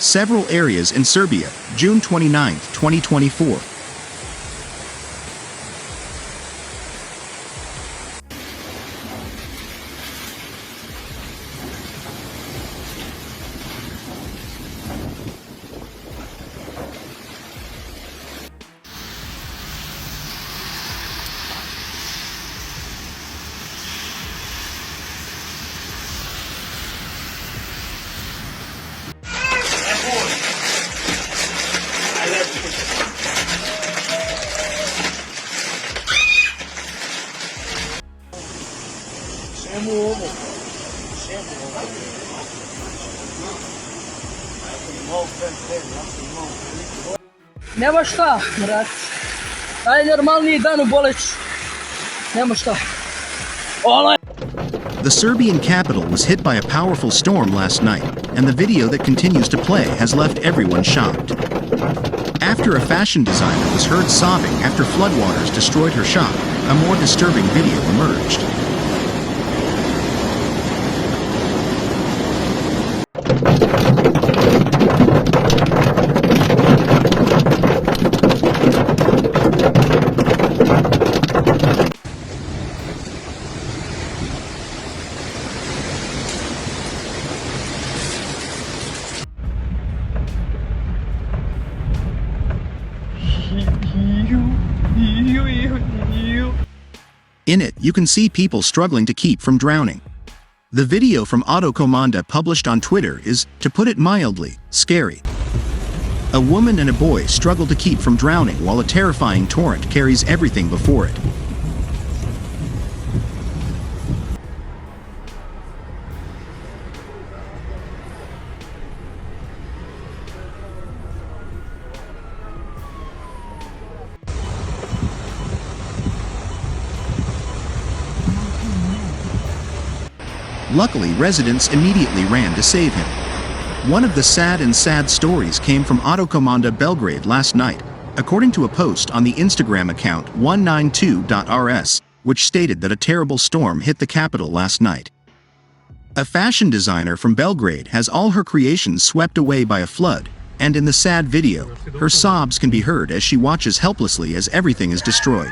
Several areas in Serbia, June 29, 2024. Nema šta, brat. Najnormalniji dan u boleću. Nema šta. The Serbian capital was hit by a powerful storm last night, and the video that continues to play has left everyone shocked. After a fashion designer was heard sobbing after floodwaters destroyed her shop, a more disturbing video emerged. In it, you can see people struggling to keep from drowning. The video from Autokomanda published on Twitter is, to put it mildly, scary. A woman and a boy struggle to keep from drowning while a terrifying torrent carries everything before it. Luckily, residents immediately ran to save him. One of the sad stories came from Autokomanda Belgrade last night, according to a post on the Instagram account 192.rs, which stated that a terrible storm hit the capital last night. A fashion designer from Belgrade has all her creations swept away by a flood, and in the sad video, her sobs can be heard as she watches helplessly as everything is destroyed.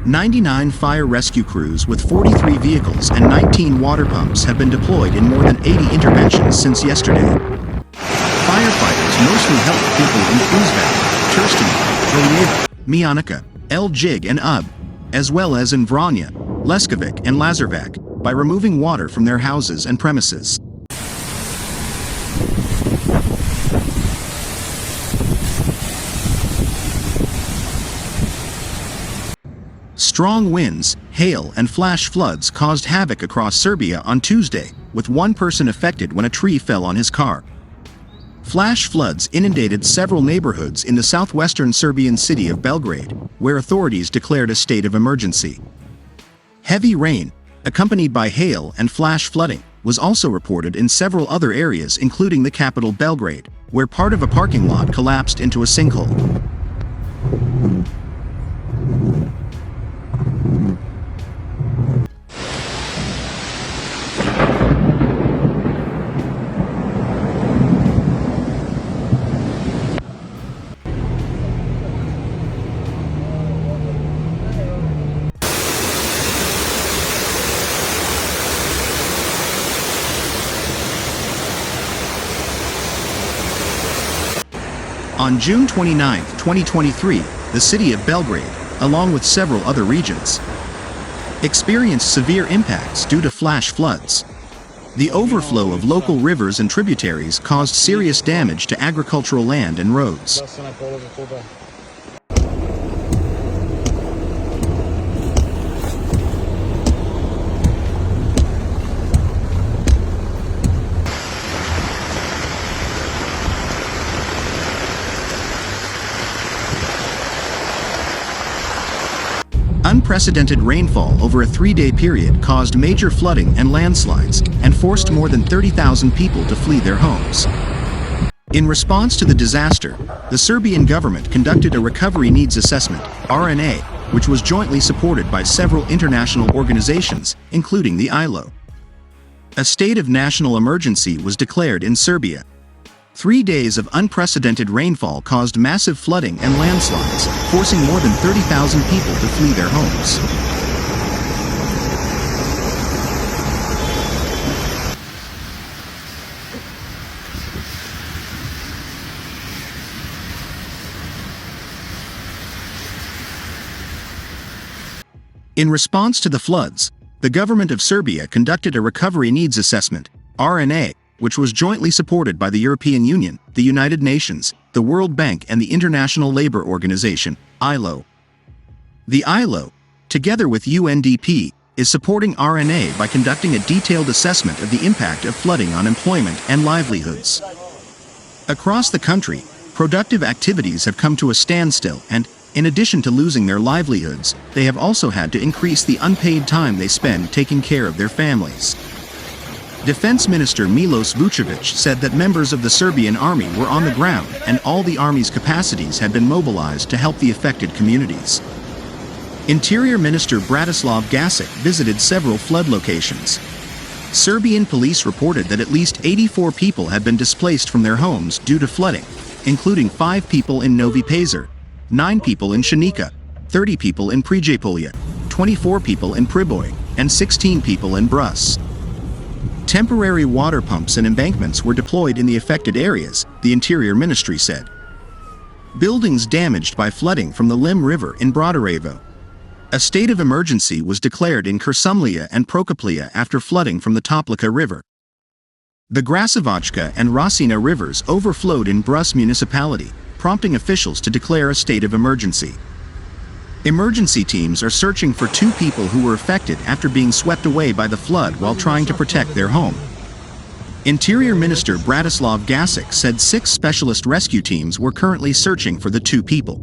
"99 fire rescue crews with 43 vehicles and 19 water pumps have been deployed in more than 80 interventions since yesterday. Firefighters mostly helped people in Krusevac, Trstenik, Valjevo, Mionica, Ljig and Ub, as well as in Vranje, Leskovac and Lazarevac, by removing water from their houses and premises. Strong winds, hail, and flash floods caused havoc across Serbia on Tuesday, with one person affected when a tree fell on his car. Flash floods inundated several neighborhoods in the southwestern Serbian city of Belgrade, where authorities declared a state of emergency. Heavy rain, accompanied by hail and flash flooding, was also reported in several other areas including the capital Belgrade, where part of a parking lot collapsed into a sinkhole. On June 29, 2023, the city of Belgrade, along with several other regions, experienced severe impacts due to flash floods. The overflow of local rivers and tributaries caused serious damage to agricultural land and roads. unprecedented rainfall over a 3-day period caused major flooding and landslides, and forced more than 30,000 people to flee their homes. In response to the disaster, the Serbian government conducted a Recovery Needs Assessment, RNA, which was jointly supported by several international organizations, including the ILO. A state of national emergency was declared in Serbia. 3 days of unprecedented rainfall caused massive flooding and landslides, forcing more than 30,000 people to flee their homes. In response to the floods, the government of Serbia conducted a Recovery Needs Assessment, RNA, which was jointly supported by the European Union, the United Nations, the World Bank and the International Labour Organization, ILO. The ILO, together with UNDP, is supporting RNA by conducting a detailed assessment of the impact of flooding on employment and livelihoods. Across the country, productive activities have come to a standstill and, in addition to losing their livelihoods, they have also had to increase the unpaid time they spend taking care of their families. Defense Minister Milos Vučević said that members of the Serbian army were on the ground and all the army's capacities had been mobilized to help the affected communities. Interior Minister Bratislav Gašić visited several flood locations. Serbian police reported that at least 84 people had been displaced from their homes due to flooding, including 5 people in Novi Pazar, 9 people in Sjenica, 30 people in Prijepolje, 24 people in Priboj, and 16 people in Brus. Temporary water pumps and embankments were deployed in the affected areas, the Interior Ministry said. Buildings damaged by flooding from the Lim River in Brodarevo. A state of emergency was declared in Kuršumlija and Prokuplje after flooding from the Toplica River. The Krusevac and Rasina rivers overflowed in Brus municipality, prompting officials to declare a state of emergency. Emergency teams are searching for 2 people who were affected after being swept away by the flood while trying to protect their home. Interior Minister Bratislav Gašić said 6 specialist rescue teams were currently searching for the 2 people.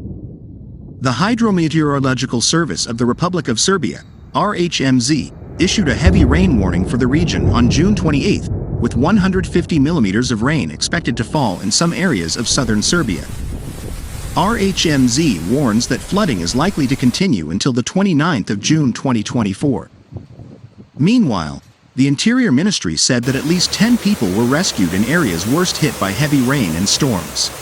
The Hydrometeorological Service of the Republic of Serbia, RHMZ, issued a heavy rain warning for the region on June 28, with 150 millimeters of rain expected to fall in some areas of southern Serbia. RHMZ warns that flooding is likely to continue until the 29th of June 2024. Meanwhile, the Interior Ministry said that at least 10 people were rescued in areas worst hit by heavy rain and storms.